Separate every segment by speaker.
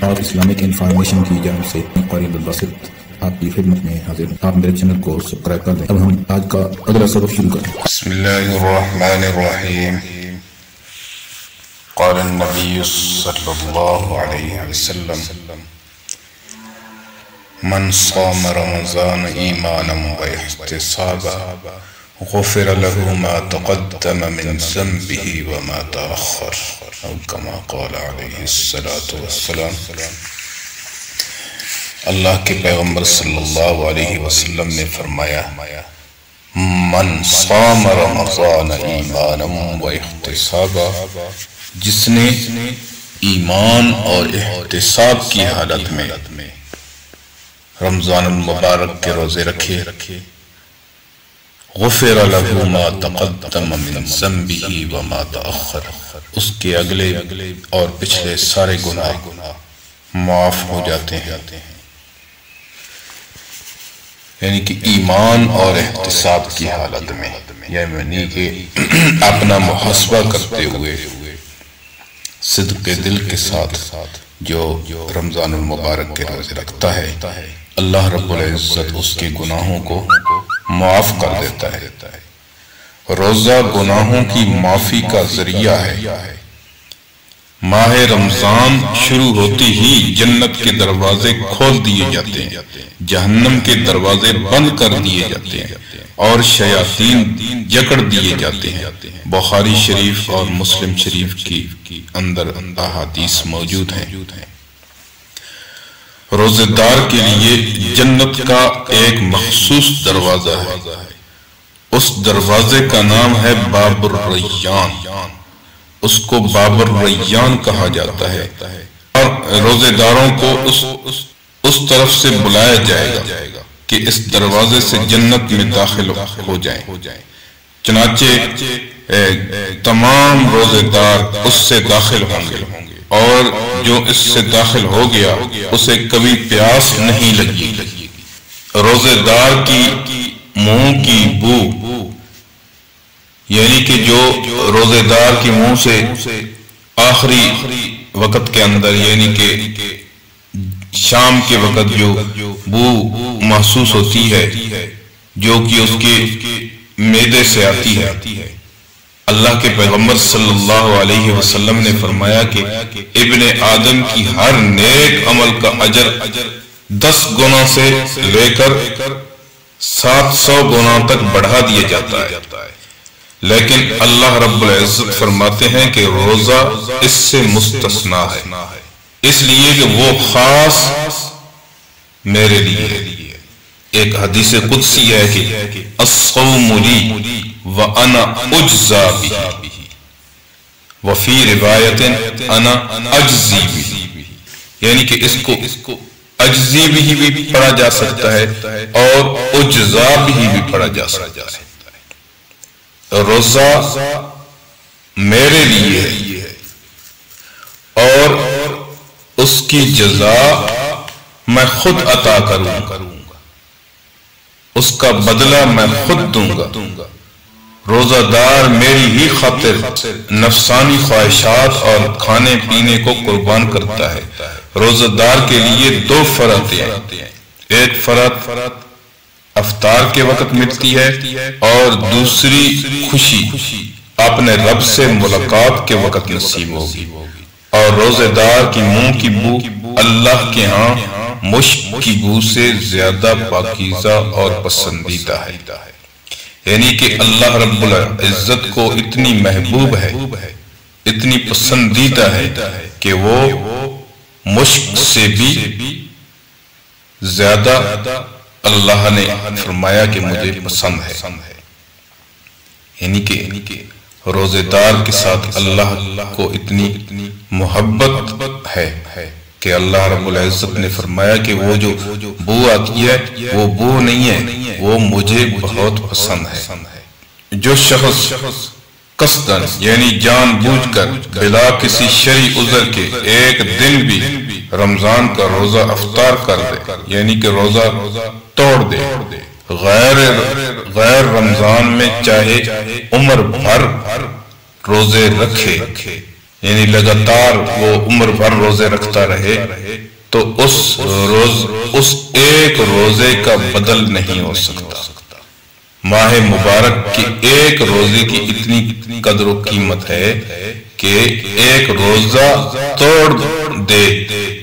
Speaker 1: اور Islamic information کی جانب سے قاری عبدالباسط آپ کی خدمت میں حاضر ہوں۔ آپ میرے چینل کو سبسکرائب کر دیں۔ اب ہم آج کا اگلا سبق شروع کریں۔
Speaker 2: بسم اللہ الرحمن الرحیم۔ قال النبی صلی اللہ علیہ وسلم من صام رمضان ایمانا واحتسابا غفر له ما تقدم من ذنبه وما تأخر او كما قال علیہ الصلاة والسلام۔ اللہ کے پیغمبر صلی اللہ علیہ وسلم نے فرمایا من صام رمضان ایمانا واحتسابا، جس نے ایمان اور احتساب کی حالت میں رمضان المبارک کے روزے رکھے، غفر له ما تقدم من ذنبه وما تأخر، اس کے اگلے اور پچھلے سارے گناہ معاف ہو جاتے ہیں۔ یعنی کہ ایمان اور احتساب کی حالت میں، یعنی کہ اپنا محاسبہ کرتے ہوئے صدق دل کے ساتھ جو رمضان المبارک کے روزے رکھتا ہے، اللہ رب العزت اس کے گناہوں کو معاف کر دیتا ہے۔ روزہ گناہوں کی معافی کا ذریعہ ہے۔ ماہ رمضان شروع ہوتی ہی جنت کے دروازے کھول دیے جاتے ہیں، جہنم کے دروازے بند کر دیے جاتے ہیں اور شیاطین جکڑ دیے جاتے ہیں۔ بخاری شریف اور مسلم شریف کی اندر احادیث موجود ہیں۔ روزے دار کے لیے جنت کا ایک مخصوص دروازہ ہے، اس دروازے کا نام ہے باب الریان، اس کو باب الریان کہا جاتا ہے، اور روزے داروں کو اس طرف سے بلایا جائے گا کہ اس دروازے سے جنت میں داخل ہو جائیں۔ چنانچہ تمام روزے دار اس سے داخل ہوں گے، اور جو اس سے داخل ہو گیا اسے کبھی پیاس نہیں لگی۔ روزے دار کی منہ کی بو، یعنی کہ جو روزے دار کی منہ سے آخری وقت کے اندر، یعنی کہ شام کے وقت جو بو محسوس ہوتی ہے، جو کہ اس کے معدے سے آتی ہے، اللہ کے پیغمبر صلی اللہ علیہ وسلم نے فرمایا کہ ابن آدم کی ہر نیک عمل کا اجر 10 گنا سے لے کر 700 گنا تک بڑھا دیا جاتا ہے، لیکن اللہ رب العزت فرماتے ہیں کہ روزہ اس سے مستثنا ہے، اس لیے کہ وہ خاص میرے لیے ہے۔ ایک حدیث قدسی ہے کہ الصوم لی وَأَنَا أُجْزَى بِهِ، وفی روایت انا اجزی بِهِ، یعنی کہ اس کو اجزی بھی پڑھا جا سکتا ہے اور اجزا بھی پڑھا جا سکتا ہے۔ روزہ میرے لیے ہے اور اس کی جزا میں خود عطا کروں گا، اس کا بدلہ میں خود دوں گا۔ روزہ دار میری ہی خاطر نفسانی خواہشات اور کھانے پینے کو قربان کرتا ہے۔ روزہ دار کے لیے 2 فرحت ہیں، ایک فرحت افطار کے وقت ملتی ہے اور دوسری خوشی اپنے رب سے ملاقات کے وقت نصیب ہوگی۔ اور روزہ دار کی منہ کی بو اللہ کے ہاں مشک کی بو سے زیادہ پاکیزہ اور پسندیدہ ہے، یعنی کہ اللہ رب العزت کو اتنی محبوب ہے، اتنی پسندیدہ ہے کہ وہ مشک سے بھی زیادہ اللہ نے فرمایا کہ مجھے پسند ہے۔ یعنی کہ روزے دار کے ساتھ اللہ کو اتنی محبت ہے کہ اللہ رب العزت نے فرمایا کہ وہ جو بو آتی ہے وہ بو نہیں ہے، وہ مجھے بہت پسند ہے۔ جو شخص قصدن یعنی جان بوجھ کر بلا کسی شرعی عذر کے ایک دن بھی رمضان کا روزہ افطار کر دے، یعنی کہ روزہ توڑ دے، غیر رمضان میں چاہے عمر بھر روزے رکھے، یعنی لگاتار وہ عمر بھر روزے رکھتا رہے تو اس ایک روزے کا بدل نہیں ہو سکتا۔ ماہ مبارک کی ایک روزے کی اتنی قدر و قیمت ہے کہ ایک روزہ توڑ دے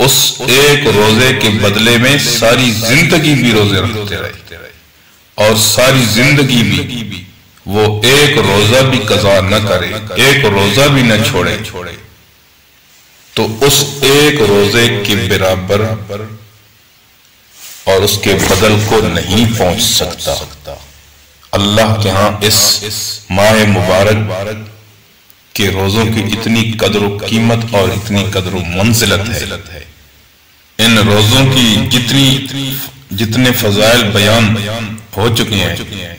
Speaker 2: اس ایک روزے کے بدلے میں ساری زندگی بھی روزے رکھتے رہے اور ساری زندگی بھی وہ ایک روزہ بھی قضا نہ کرے، ایک روزہ بھی نہ چھوڑے، تو اس ایک روزے کے برابر اور اس کے بدل کو نہیں پہنچ سکتا۔ اللہ کے ہاں اس ماہ مبارک کے روزوں کی اتنی قدر و قیمت اور اتنی قدر و منزلت ہے۔ ان روزوں کی جتنے فضائل بیان ہو چکے ہیں،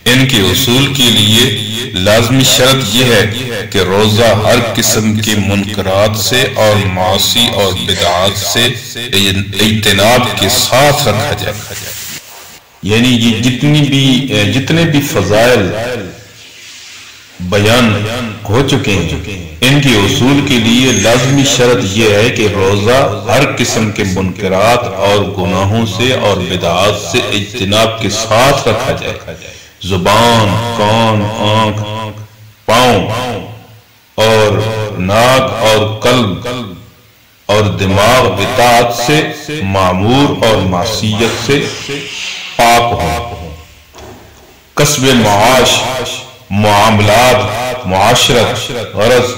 Speaker 2: ان کے حصول کے لیے لازمی شرط یہ ہے کہ روزہ ہر قسم کے منکرات سے اور معاصی اور بدعات سے اجتناب کے ساتھ رکھا جائے۔ یعنی یہ جتنے بھی فضائل بیان ہو چکے ہیں، ان کے حصول کے لیے لازمی شرط یہ ہے کہ روزہ ہر قسم کے منکرات اور گناہوں سے اور بدعات سے اجتناب کے ساتھ رکھا جائے۔ زبان، کان، آنکھ، پاؤں اور ناک اور قلب اور دماغ اطاعت سے معمور اور معصیت سے پاک ہوں۔ کسب معاش، معاملات، معاشرت، غرض،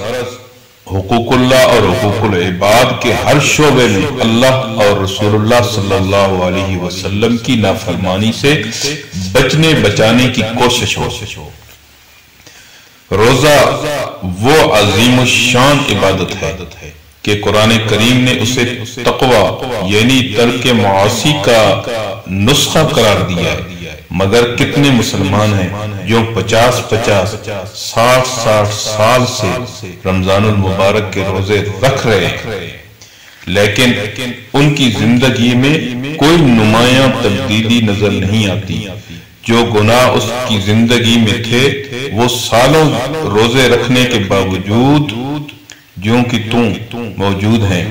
Speaker 2: حقوق اللہ اور حقوق العباد کے ہر شعبے میں اللہ اور رسول اللہ صلی اللہ علیہ وسلم کی نافرمانی سے بچانے کی کوشش ہو۔ روزہ وہ عظیم الشان عبادت ہے کہ قرآن کریم نے اسے تقوی یعنی ترک معاصی کا نسخہ قرار دیا ہے، مگر کتنے مسلمان ہیں جو 50-50 60-60 سال سے رمضان المبارک کے روزے رکھ رہے ہیں، لیکن ان کی زندگی میں کوئی نمایاں تبدیلی نظر نہیں آتی۔ جو گناہ اس کی زندگی میں تھے وہ سالوں روزے رکھنے کے باوجود جو کہ موجود ہیں۔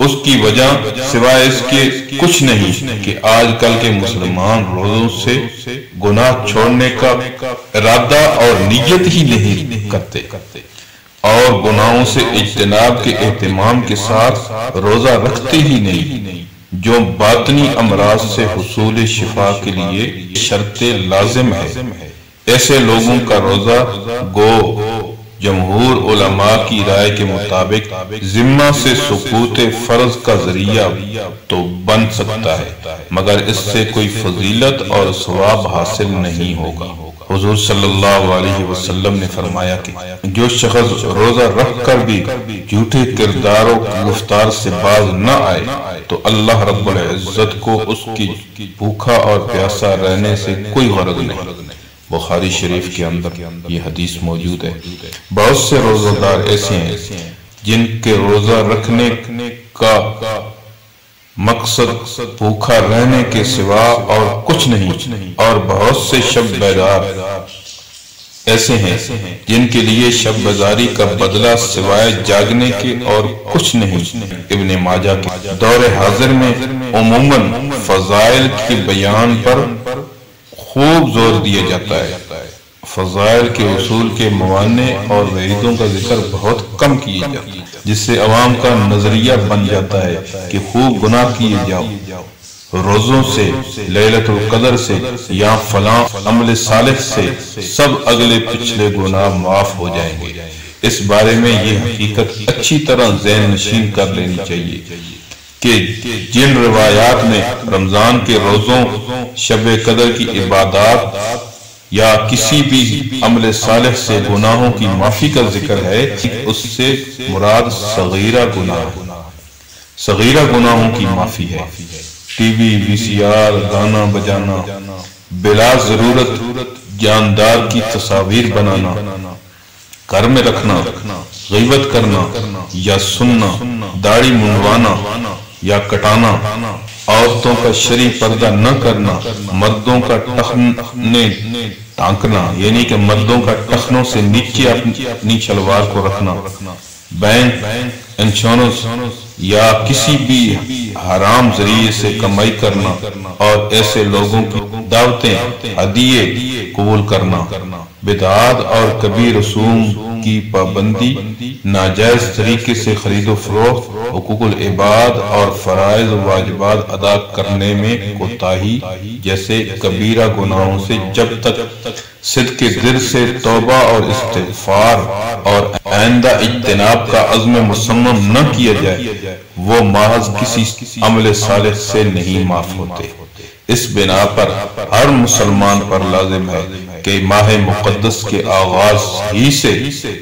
Speaker 2: اس کی وجہ سوائے اس کے کچھ نہیں کہ آج کل کے مسلمان روزوں سے گناہ چھوڑنے کا ارادہ اور نیت ہی نہیں کرتے اور گناہوں سے اجتناب کے اہتمام کے ساتھ روزہ رکھتے ہی نہیں، جو باطنی امراض سے حصول شفا کے لیے شرط لازم ہے۔ ایسے لوگوں کا روزہ گو جمہور علماء کی رائے کے مطابق ذمہ سے سقوط فرض کا ذریعہ تو بن سکتا ہے، مگر اس سے کوئی فضیلت اور ثواب حاصل نہیں ہوگا۔ حضور صلی اللہ علیہ وسلم نے فرمایا کہ جو شخص روزہ رکھ کر بھی جھوٹے کرداروں کی گفتار سے باز نہ آئے تو اللہ رب العزت کو اس کی بھوکا اور پیاسا رہنے سے کوئی غرض نہیں۔ بخاری شریف کے اندر یہ حدیث موجود ہے۔ بہت سے روزہ دار ایسے ہیں جن کے روزہ رکھنے کا مقصد بھوکا رہنے کے سوا اور کچھ نہیں، اور بہت سے شب بیدار ایسے ہیں جن کے لیے شب بیداری کا بدلہ سوائے جاگنے کے اور کچھ نہیں۔ ابن ماجہ کے دور حاضر میں عموماً فضائل کے بیان پر خوب زور دیا جاتا ہے، فضائل کے اصول کے موانع اور وعیدوں کا ذکر بہت کم کیا جاتا ہے، جس سے عوام کا نظریہ بن جاتا ہے کہ خوب گناہ کیے جاؤ، روزوں سے، لیلۃ القدر سے یا فلاں عمل صالح سے سب اگلے پچھلے گناہ معاف ہو جائیں گے۔ اس بارے میں یہ حقیقت اچھی طرح ذہن نشین کر لینی چاہیے کہ جن روایات میں رمضان کے روزوں، شب قدر کی عبادات یا کسی بھی عمل صالح سے گناہوں کی معافی کا ذکر ہے، اس سے مراد صغیرہ گناہوں کی معافی ہے۔ ٹی وی، وی سی آر، گانا بجانا، بلا ضرورت جاندار کی تصاویر بنانا، گھر میں رکھنا، غیبت کرنا یا سننا، داڑھی منڈوانا یا کٹانا، عورتوں کا شرعی پردہ نہ کرنا، مردوں کا ٹخنے ٹانکنا یعنی کہ مردوں کا ٹخنوں سے نیچے اپنی شلوار کو رکھنا، بینک، انشورنس یا کسی بھی حرام ذریعے سے کمائی کرنا اور ایسے لوگوں کی دعوتیں، ہدیے قبول کرنا، بدعات اور کبھی رسوم کی پابندی، ناجائز طریقے سے خرید و فروخت، حقوق العباد اور فرائض و واجبات ادا کرنے میں کوتاہی جیسے کبیرہ گناہوں سے جب تک صدق دل سے توبہ اور استغفار اور آئندہ اجتناب کا عزم مصمم نہ کیا جائے، وہ محض کسی عمل صالح سے نہیں معاف ہوتے۔ اس بنا پر ہر مسلمان پر لازم ہے کہ ماہ مقدس کے آغاز ہی سے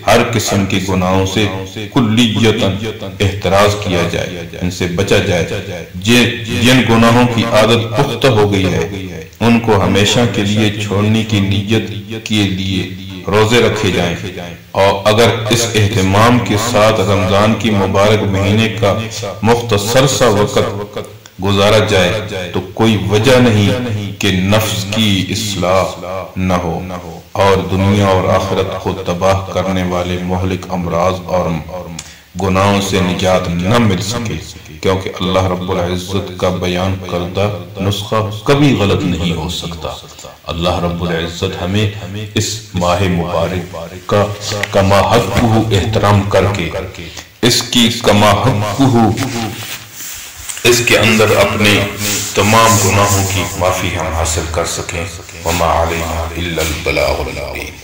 Speaker 2: ہر قسم کے گناہوں سے کلیتاً احتراز کیا جائے، ان سے بچا جائے۔ جن گناہوں کی عادت پختہ ہو گئی ہے ان کو ہمیشہ کے لیے چھوڑنے کی نیت کے لیے روزے رکھے جائیں، اور اگر اس اہتمام کے ساتھ رمضان کی مبارک مہینے کا مختصر سا وقت گزارا جائے تو کوئی وجہ نہیں کہ نفس کی اصلاح نہ ہو اور دنیا اور آخرت کو تباہ کرنے والے مہلک امراض اور گناہوں سے نجات نہ مل سکے، کیونکہ اللہ رب العزت کا بیان کردہ نسخہ کبھی غلط نہیں ہو سکتا۔ اللہ رب العزت ہمیں اس ماہ مبارک کا کما حقہ احترام کر کے اس کی کما حقہ اس کے اندر اپنے تمام گناہوں کی معافی ہم حاصل کر سکیں۔ وما علینا الا البلاغ المبین۔